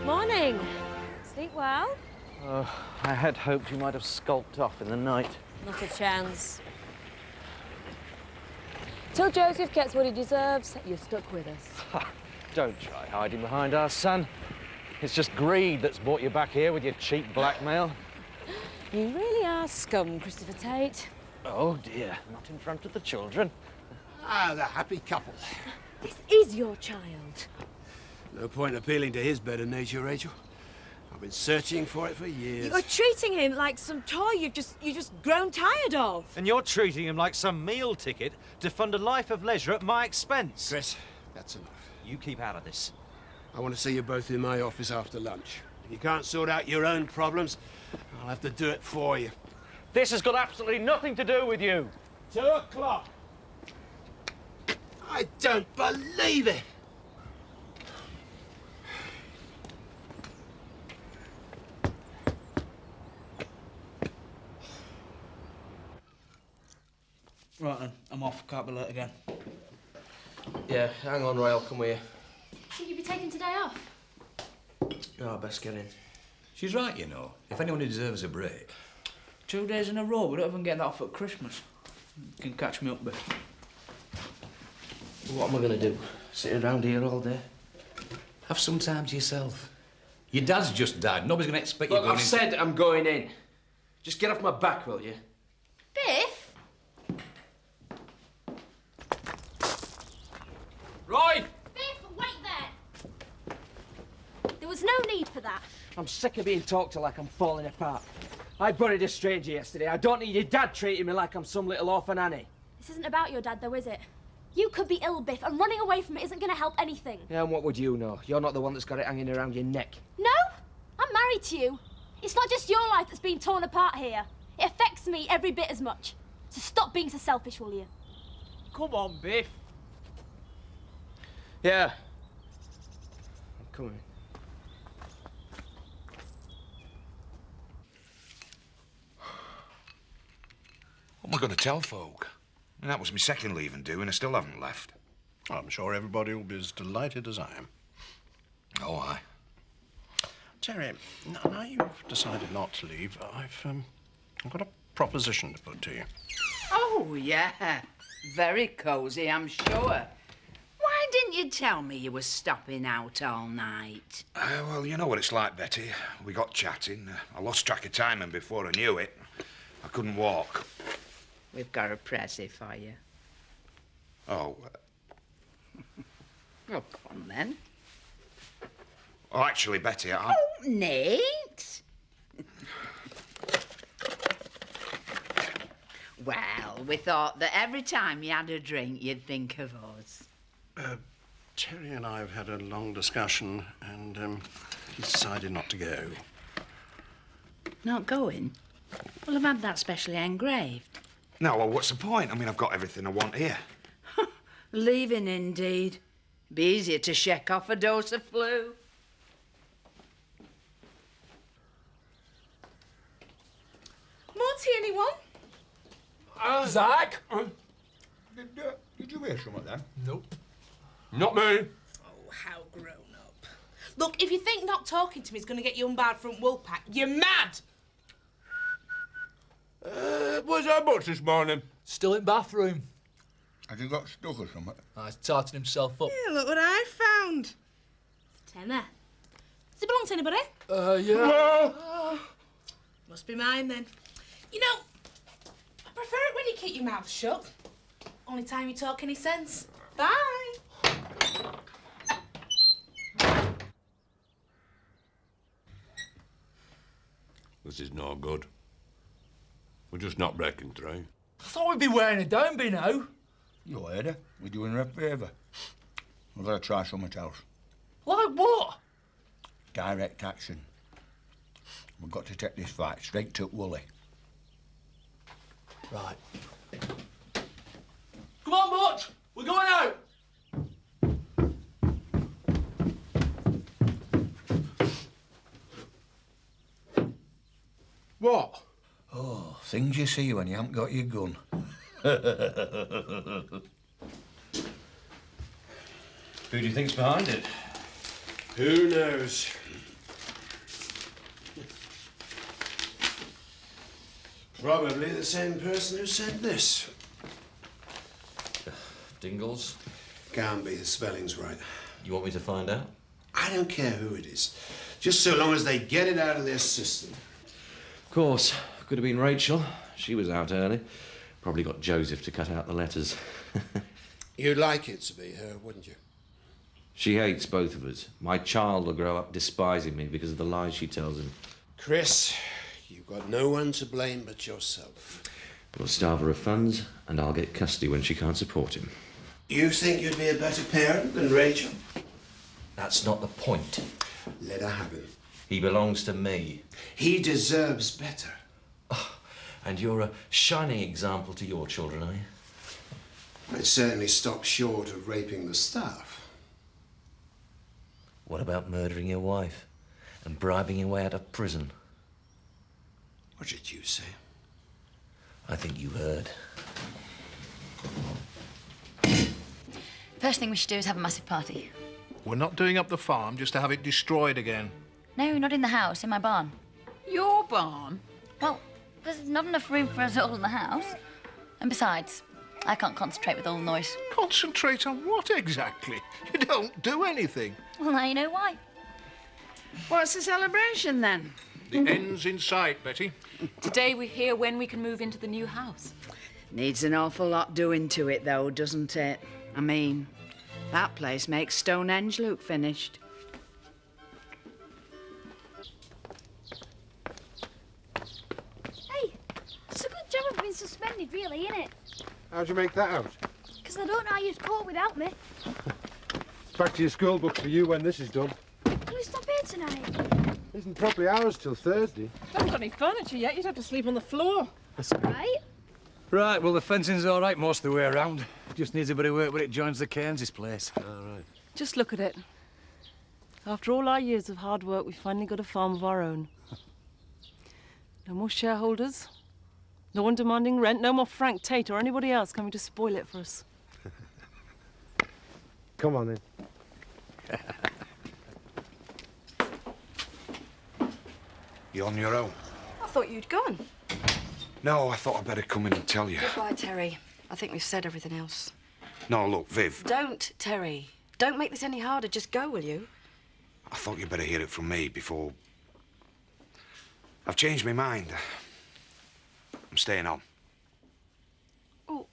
Morning. Sleep well? I had hoped you might have skulked off in the night. Not a chance. Till Joseph gets what he deserves, you're stuck with us. Don't try hiding behind our son. It's just greed that's brought you back here with your cheap blackmail. You really are scum, Christopher Tate. Oh, dear. Not in front of the children. Ah, the happy couple. This is your child. No point appealing to his better nature, Rachel. I've been searching for it for years. You're treating him like some toy you've just grown tired of. And you're treating him like some meal ticket to fund a life of leisure at my expense. Chris, that's enough. You keep out of this. I want to see you both in my office after lunch. If you can't sort out your own problems, I'll have to do it for you. This has got absolutely nothing to do with you. 2 o'clock. I don't believe it. Right then, I'm off. Can't be late again. Yeah, hang on, Ray, I'll come with you. Shouldn't you be taking today off? No, best get in. She's right, you know. If anyone deserves a break. 2 days in a row, we don't even get that off at Christmas. You can catch me up, bit. What am I going to do? Sit around here all day? Have some time to yourself. Your dad's just died. Nobody's going to expect you Look, going I've in... said I'm going in. Just get off my back, will you? Biff? Roy! Biff, wait there! There was no need for that. I'm sick of being talked to like I'm falling apart. I buried a stranger yesterday. I don't need your dad treating me like I'm some little orphan Annie. This isn't about your dad, though, is it? You could be ill, Biff, and running away from it isn't going to help anything. Yeah, and what would you know? You're not the one that's got it hanging around your neck. No, I'm married to you. It's not just your life that's being torn apart here. It affects me every bit as much. So stop being so selfish, will you? Come on, Biff. Yeah. I'm coming. What am I going to tell folk? I mean, that was my second leaving due, and I still haven't left. I'm sure everybody will be as delighted as I am. Oh, aye. Terry, now you've decided not to leave, I've got a proposition to put to you. Oh, yeah. Very cosy, I'm sure. Why didn't you tell me you were stopping out all night? Well, you know what it's like, Betty. We got chatting. I lost track of time, and before I knew it, I couldn't walk. We've got a pressie for you. Oh. Well, come on, then. Oh, actually, Betty, Oh, Nate! Well, we thought that every time you had a drink, you'd think of us. Terry and I have had a long discussion, and he's decided not to go. Not going? Well, I've had that specially engraved. No, well, what's the point? I mean, I've got everything I want here. Leaving, indeed. Be easier to shake off a dose of flu. More tea, anyone? Zach? Did you hear something then? Nope. Not me. Oh, how grown up. Look, if you think not talking to me is going to get you unbarred from Woolpack, you're mad! Where's our butch this morning? Still in bathroom. Has he got stuck or something? He's tarting himself up. Yeah, look what I found. Tenner. Does it belong to anybody? Yeah. Must be mine, then. You know, I prefer it when you keep your mouth shut. Only time you talk any sense. Bye. This is not good. We're just not breaking through. I thought we'd be wearing it down by now. You heard her. We're doing her a favour. We've got to try something else. Like what? Direct action. We've got to take this fight straight to Woolley. Right. Come on, Butch! We're going out! What? Oh, things you see when you haven't got your gun. Who do you think's behind it? Who knows? Probably the same person who sent this. Dingles? Can't be, the spelling's right. You want me to find out? I don't care who it is. Just so long as they get it out of their system. Of course. Could have been Rachel. She was out early. Probably got Joseph to cut out the letters. You'd like it to be her, wouldn't you? She hates both of us. My child will grow up despising me because of the lies she tells him. Chris, you've got no one to blame but yourself. We'll starve her of funds, and I'll get custody when she can't support him. You think you'd be a better parent than Rachel? That's not the point. Let her have him. He belongs to me. He deserves better. Oh, and you're a shining example to your children, are you? I'd certainly stop short of raping the staff. What about murdering your wife and bribing your way out of prison? What did you say? I think you heard. First thing we should do is have a massive party. We're not doing up the farm just to have it destroyed again. No, not in the house, in my barn. Your barn? Well, there's not enough room for us all in the house. And besides, I can't concentrate with all the noise. Concentrate on what exactly? You don't do anything. Well, now you know why. What's the celebration then? The end's in sight, Betty. Today we hear when we can move into the new house. Needs an awful lot doing to it, though, doesn't it? I mean, that place makes Stonehenge look finished. Hey, it's a good job I've been suspended, really, innit? How'd you make that out? Because I don't know how you'd cope without me. Back to your school books for you when this is done. Can we stop here tonight? Isn't properly ours till Thursday. Haven't got any furniture yet. You'd have to sleep on the floor. That's right. Right, well, the fencing's all right most of the way around. Just needs a bit of work where it joins the Cairns' place. All right. Just look at it. After all our years of hard work, we finally got a farm of our own. No more shareholders. No one demanding rent. No more Frank Tate or anybody else coming to spoil it for us. Come on, then. You on your own? I thought you'd gone. No, I thought I'd better come in and tell you. Goodbye, Terry. I think we've said everything else. No, look, Viv. Don't, Terry. Don't make this any harder. Just go, will you? I thought you'd better hear it from me before... I've changed my mind. I'm staying on. Oh,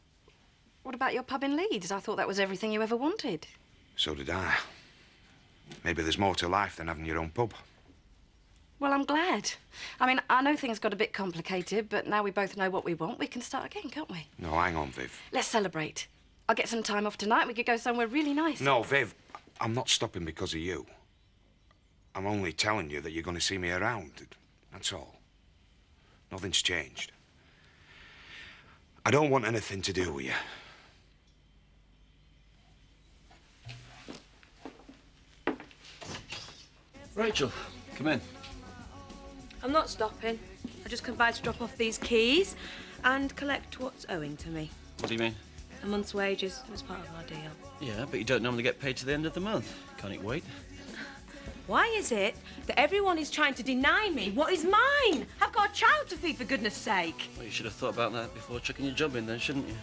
what about your pub in Leeds? I thought that was everything you ever wanted. So did I. Maybe there's more to life than having your own pub. Well, I'm glad. I mean, I know things got a bit complicated, but now we both know what we want, we can start again, can't we? No, hang on, Viv. Let's celebrate. I'll get some time off tonight. We could go somewhere really nice. No, Viv, I'm not stopping because of you. I'm only telling you that you're going to see me around. That's all. Nothing's changed. I don't want anything to do with you. Rachel, come in. I'm not stopping. I just come by to drop off these keys and collect what's owing to me. What do you mean? A month's wages as part of our deal. Yeah, but you don't normally get paid to the end of the month. Can't it wait? Why is it that everyone is trying to deny me what is mine? I've got a child to feed, for goodness sake. Well, you should have thought about that before chucking your job in then, shouldn't you?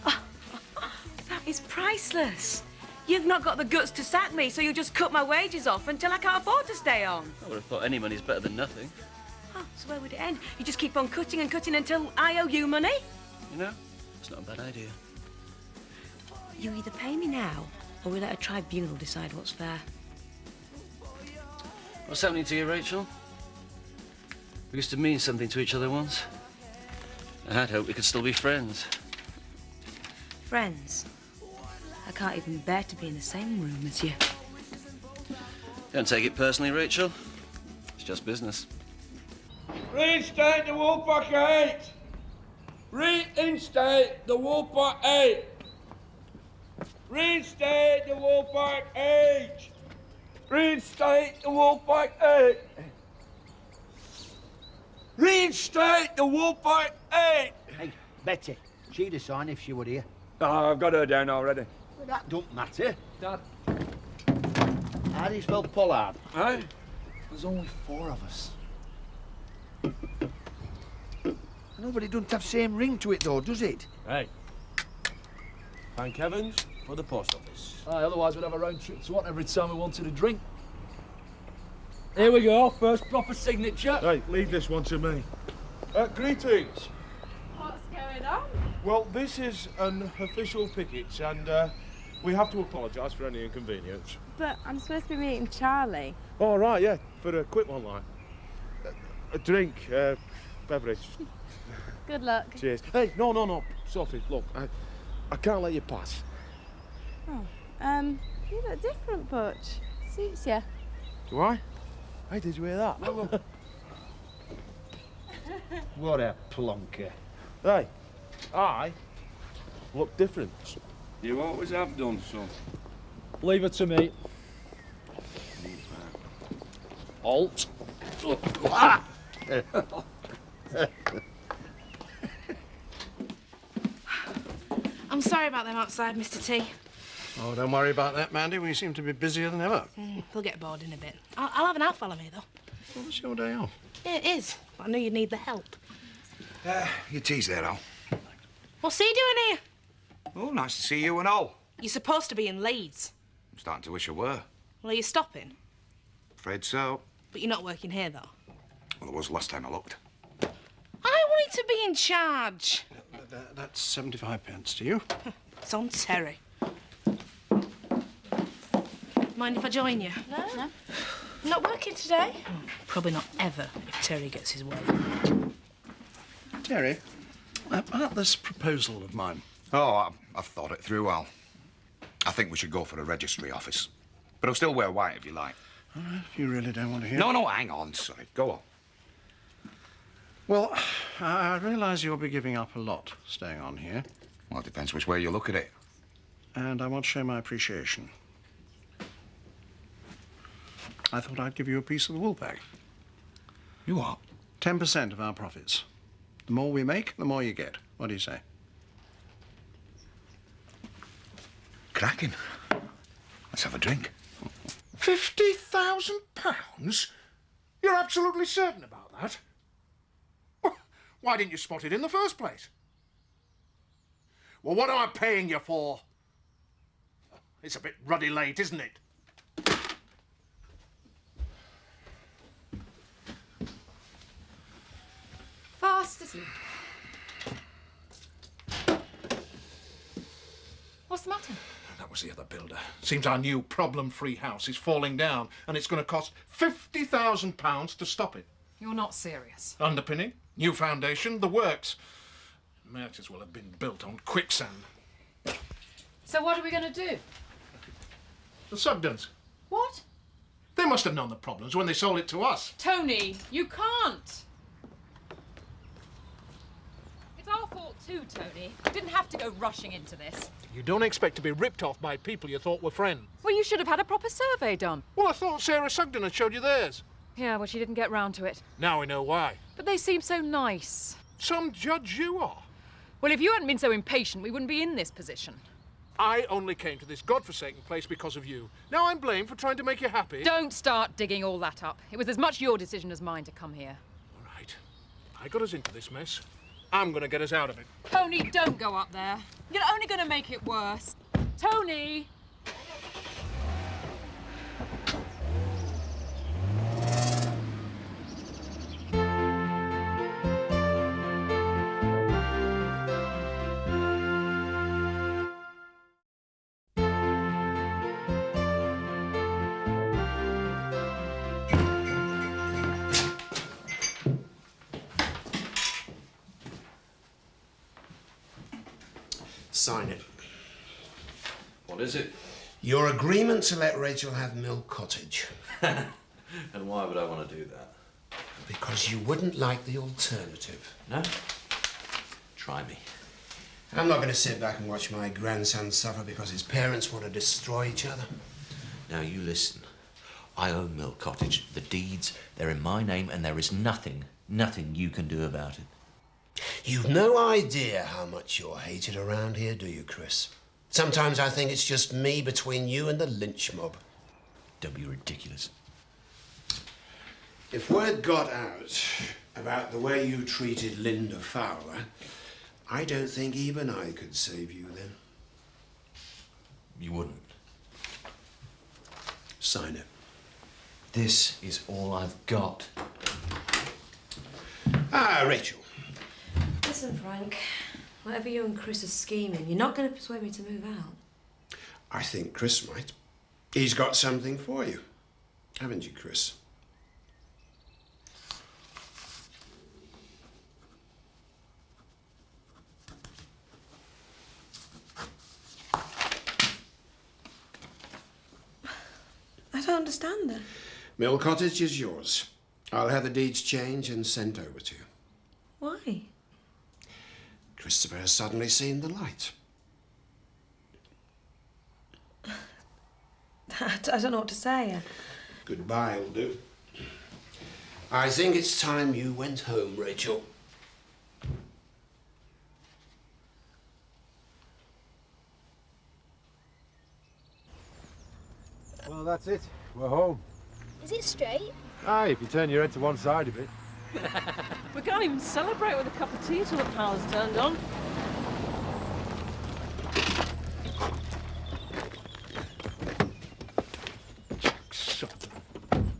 That is priceless. You've not got the guts to sack me, so you'll just cut my wages off until I can't afford to stay on. I would have thought any money's better than nothing. Oh, so where would it end? You just keep on cutting and cutting until I owe you money? You know, it's not a bad idea. You either pay me now, or we let a tribunal decide what's fair. What's happening to you, Rachel? We used to mean something to each other once. I had hoped we could still be friends. Friends? I can't even bear to be in the same room as you. Don't take it personally, Rachel. It's just business. Reinstate the Woolpack 8! Reinstate the Woolpack 8! Reinstate the Woolpack 8! Reinstate the Woolpack 8! Reinstate the Woolpack 8! Hey, Betty, she'd have signed if she were here. Oh, I've got her down already. Well, that don't matter. Dad. How do you spell Pollard? Aye? There's only 4 of us. And No, but it doesn't have same ring to it, though, does it? Hey. Thank heavens for the post office. Aye, otherwise we'd have a round trip to one every time we wanted a drink. Here we go, first proper signature. Hey, leave this one to me. Greetings. What's going on? Well, this is an official picket, and we have to apologise for any inconvenience. But I'm supposed to be meeting Charlie. All right, yeah, for a quick one, like. A drink, beverage. Good luck. Cheers. Hey, no, Sophie, look, I can't let you pass. Oh, you look different, Butch. Suits you. Do I? Hey, did you hear that? What a plonker. Hey, I look different. You always have done, son. Leave it to me. Alt. I'm sorry about them outside, Mr. T. Oh, don't worry about that, Mandy. We seem to be busier than ever. They'll get bored in a bit. I'll have an hour follow me, though. Well, it's your day off. Yeah, it is. But I knew you'd need the help. Your tea's there, Al. What's he doing here? Oh, nice to see you and all. You're supposed to be in Leeds. I'm starting to wish I were. Well, are you stopping? Afraid so. But you're not working here, though. Well, I was last time I looked. I wanted to be in charge. That's 75 pence to you. It's on Terry. Mind if I join you? No. Not working today? Probably not ever, if Terry gets his way. Terry, about this proposal of mine. Oh, I've thought it through, Al. I think we should go for a registry office. But I'll still wear white if you like. All right, if you really don't want to hear. No, hang on, sorry. Go on. Well, I realise you'll be giving up a lot staying on here. Well, it depends which way you look at it. And I want to show my appreciation. I thought I'd give you a piece of the wool bag. You what? 10% of our profits. The more we make, the more you get. What do you say? Cracking. Let's have a drink. £50,000? You're absolutely certain about that? Well, why didn't you spot it in the first place? Well, what am I paying you for? It's a bit ruddy late, isn't it? Fast, isn't it? What's the matter? That was the other builder. Seems our new problem-free house is falling down, and it's going to cost £50,000 to stop it. You're not serious. Underpinning, new foundation, the works. Might as well have been built on quicksand. So what are we going to do? The Sugdens. What? They must have known the problems when they sold it to us. Tony, you can't. It's our fault too, Tony. You didn't have to go rushing into this. You don't expect to be ripped off by people you thought were friends. Well, you should have had a proper survey done. Well, I thought Sarah Sugden had showed you theirs. Yeah, well, she didn't get round to it. Now we know why. But they seem so nice. Some judge you are. Well, if you hadn't been so impatient, we wouldn't be in this position. I only came to this godforsaken place because of you. Now I'm blamed for trying to make you happy. Don't start digging all that up. It was as much your decision as mine to come here. All right. I got us into this mess. I'm going to get us out of it. Tony, don't go up there. You're only going to make it worse. Tony! Sign it. What is it? Your agreement to let Rachel have Mill Cottage. And why would I want to do that? Because you wouldn't like the alternative. No? Try me. I'm not going to sit back and watch my grandson suffer because his parents want to destroy each other. Now you listen. I own Mill Cottage. The deeds, they're in my name, and there is nothing you can do about it. You've no idea how much you're hated around here, do you, Chris? Sometimes I think it's just me between you and the lynch mob. Don't be ridiculous. If word got out about the way you treated Linda Fowler, I don't think even I could save you then. You wouldn't. Sign it. This is all I've got. Ah, Rachel. Listen, Frank, whatever you and Chris are scheming, you're not going to persuade me to move out. I think Chris might. He's got something for you. Haven't you, Chris? I don't understand that. Mill Cottage is yours. I'll have the deeds changed and sent over to you. Why? Christopher has suddenly seen the light. I don't know what to say. Goodbye will do. I think it's time you went home, Rachel. Well, that's it. We're home. Is it straight? Aye, if you turn your head to one side a bit. We can't even celebrate with a cup of tea till the power's turned on.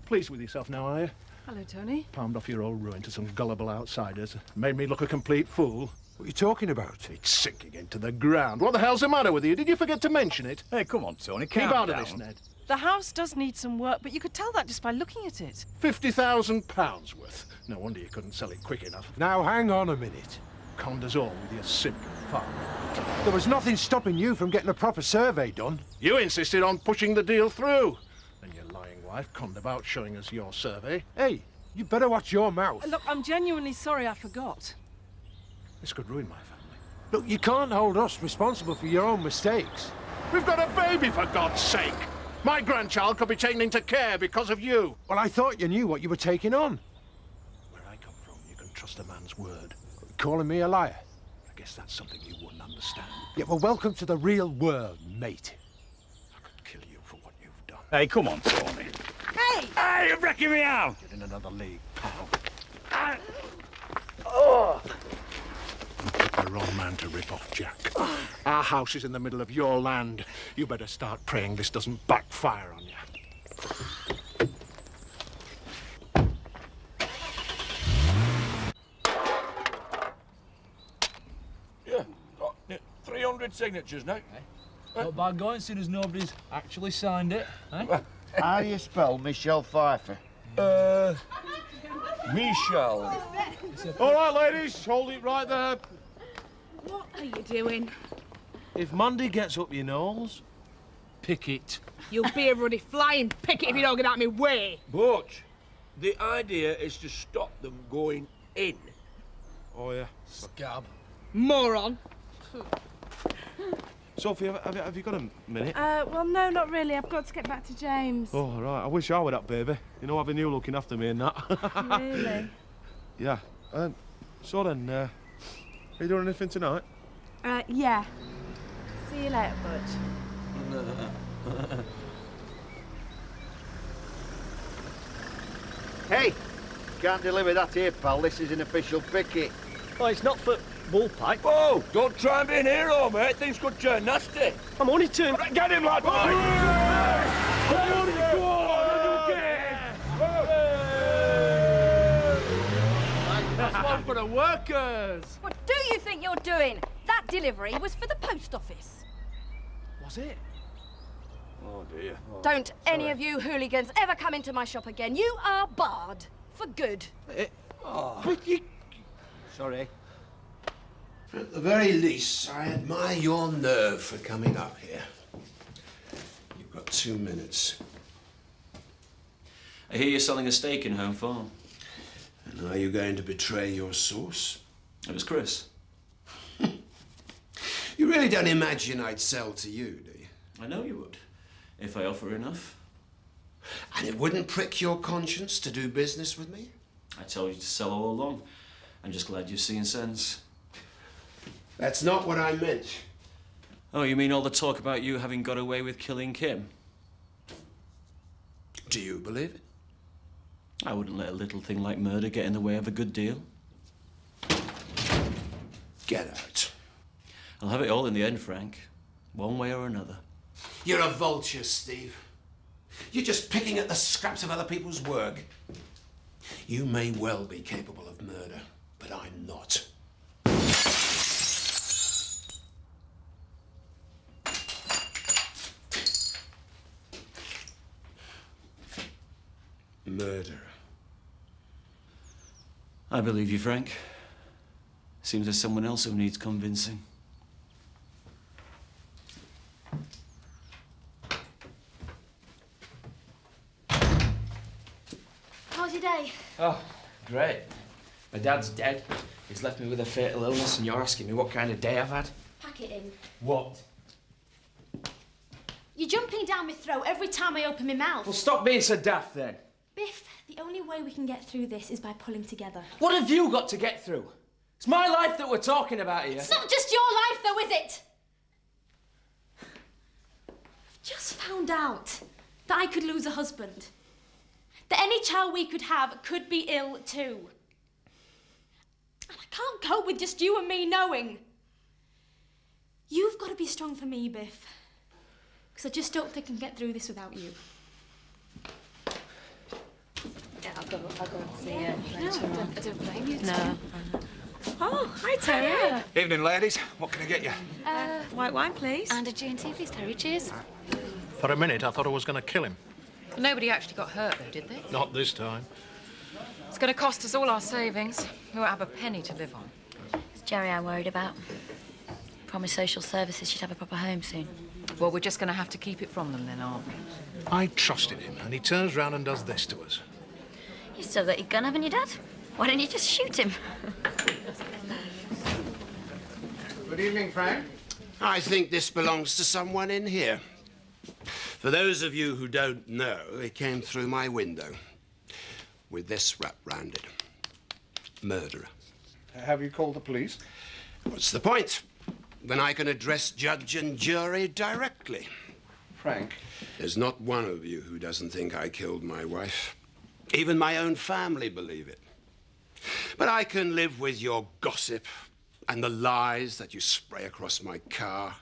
Pleased with yourself now, are you? Hello, Tony. Palmed off your old ruin to some gullible outsiders. Made me look a complete fool. What are you talking about? It's sinking into the ground. What the hell's the matter with you? Did you forget to mention it? Hey, come on, Tony. Keep calm out of down. this, Ned. The house does need some work, but you could tell that just by looking at it. £50,000 worth. No wonder you couldn't sell it quick enough. Now, hang on a minute. Conned us all with your simple farm. There was nothing stopping you from getting a proper survey done. You insisted on pushing the deal through. And your lying wife conned about showing us your survey. Hey, you better watch your mouth. Look, I'm genuinely sorry I forgot. This could ruin my family. Look, you can't hold us responsible for your own mistakes. We've got a baby, for God's sake. My grandchild could be taken into care because of you. Well, I thought you knew what you were taking on. Where I come from, you can trust a man's word. Calling me a liar. I guess that's something you wouldn't understand. Yeah, well, welcome to the real world, mate. I could kill you for what you've done. Hey, come on, Tony. Hey! Hey, you're wrecking me out! Get in another league, pal. Oh! The wrong man to rip off Jack. Our house is in the middle of your land. You better start praying this doesn't backfire on you. Yeah, got 300 signatures now. Not bad going, seeing as nobody's actually signed it. Eh? How do you spell Michelle Pfeiffer? Michelle. All right, ladies, hold it right there. What are you doing? If Mandy gets up your nose, pick it. You'll be a ruddy flying picket if you don't get out of my way. But the idea is to stop them going in. Oh, yeah. Scab. Moron. Sophie, have you got a minute? Well, no, not really. I've got to get back to James. Oh, right. I wish I were that baby. You know, having you looking after me and that. Really? Yeah. So then, are you doing anything tonight? Yeah. See you later, Butch. Hey, can't deliver that here, pal. This is an official picket. Oh, it's not for bullpipe. Whoa, don't try and be an hero, mate. Things could turn nasty. I'm only turning... Get him, lad! That's one for the workers. What do you think you're doing? That delivery was for the post office. Was it? Oh, dear. Don't any of you hooligans ever come into my shop again. You are barred. For good. But you... Sorry. At the very least, I admire your nerve for coming up here. You've got 2 minutes. I hear you're selling a stake in Home Farm. And are you going to betray your source? It was Chris. You really don't imagine I'd sell to you, do you? I know you would, if I offer enough. And it wouldn't prick your conscience to do business with me? I told you to sell all along. I'm just glad you've seen sense. That's not what I meant. Oh, you mean all the talk about you having got away with killing Kim? Do you believe it? I wouldn't let a little thing like murder get in the way of a good deal. Get out. I'll have it all in the end, Frank. One way or another. You're a vulture, Steve. You're just picking at the scraps of other people's work. You may well be capable of murder, but I'm not. Murderer. I believe you, Frank. Seems there's someone else who needs convincing. How's your day? Oh, great. My dad's dead. He's left me with a fatal illness, and you're asking me what kind of day I've had? Pack it in. What? You're jumping down my throat every time I open my mouth. Well, stop being so daft, then. Biff, the only way we can get through this is by pulling together. What have you got to get through? It's my life that we're talking about here. It's not just your life, though, is it? I've just found out that I could lose a husband. That any child we could have could be ill, too. And I can't cope with just you and me knowing. You've got to be strong for me, Biff. Because I just don't think I can get through this without you. Yeah, I'll go and see you. No, I don't blame you. No. Oh, hi, Terry. Evening, ladies. What can I get you? White wine, please. And a G&T, please, Terry. Cheers. For a minute, I thought I was going to kill him. Nobody actually got hurt, though, did they? Not this time. It's going to cost us all our savings. We won't have a penny to live on. It's Jerry I'm worried about. Promised social services she'd have a proper home soon. Well, we're just going to have to keep it from them then, aren't we? I trusted him, and he turns round and does this to us. You still got your gun, haven't you, Dad? Why don't you just shoot him? Good evening, Frank. I think this belongs to someone in here. For those of you who don't know, it came through my window with this wrapped round it. Murderer. Have you called the police? What's the point? Then I can address judge and jury directly. Frank? There's not one of you who doesn't think I killed my wife. Even my own family believe it. But I can live with your gossip and the lies that you spray across my car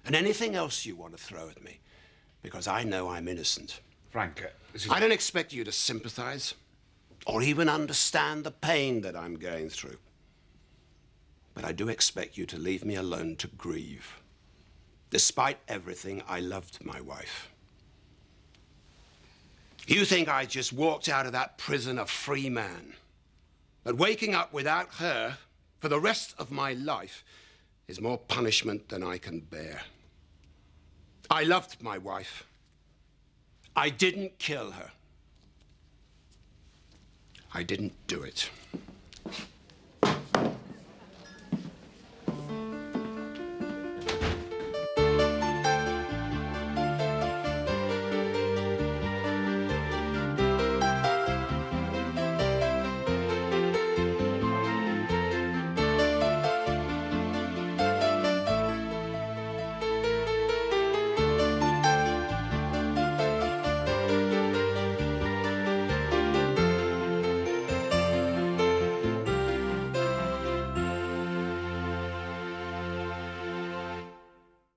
and anything else you want to throw at me, because I know I'm innocent. Frank, I don't expect you to sympathize or even understand the pain that I'm going through. But I do expect you to leave me alone to grieve. Despite everything, I loved my wife. You think I just walked out of that prison a free man. But waking up without her for the rest of my life is more punishment than I can bear. I loved my wife. I didn't kill her. I didn't do it.